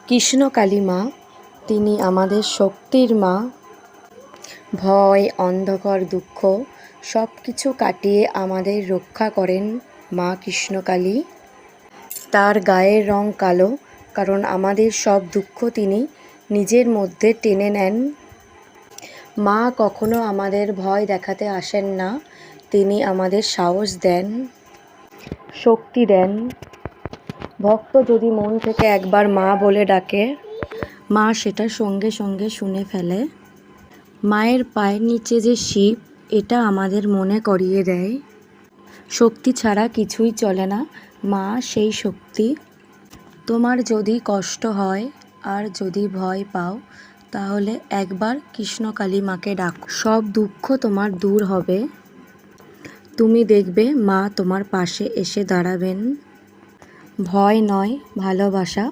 কৃষ্ণকালী মা, তিনি আমাদের শক্তির মা। ভয়, অন্ধকার, দুঃখ সব কিছু কাটিয়ে আমাদের রক্ষা করেন মা কৃষ্ণকালী। তার গায়ের রং কালো, কারণ আমাদের সব দুঃখ তিনি নিজের মধ্যে টেনে নেন। মা কখনো আমাদের ভয় দেখাতে আসেন না, তিনি আমাদের সাহস দেন, শক্তি দেন। ভক্ত যদি মন থেকে একবার মা বলে ডাকে, মা সেটা সঙ্গে সঙ্গে শুনে ফেলে। মায়ের পায়ের নিচে যে শিব, এটা আমাদের মনে করিয়ে দেয় শক্তি ছাড়া কিছুই চলে না, মা সেই শক্তি। তোমার যদি কষ্ট হয় আর যদি ভয় পাও, তাহলে একবার কৃষ্ণকালী মাকে ডাকো, সব দুঃখ তোমার দূর হবে। তুমি দেখবে মা তোমার পাশে এসে দাঁড়াবেন। ভয় নয়, ভালোবাসা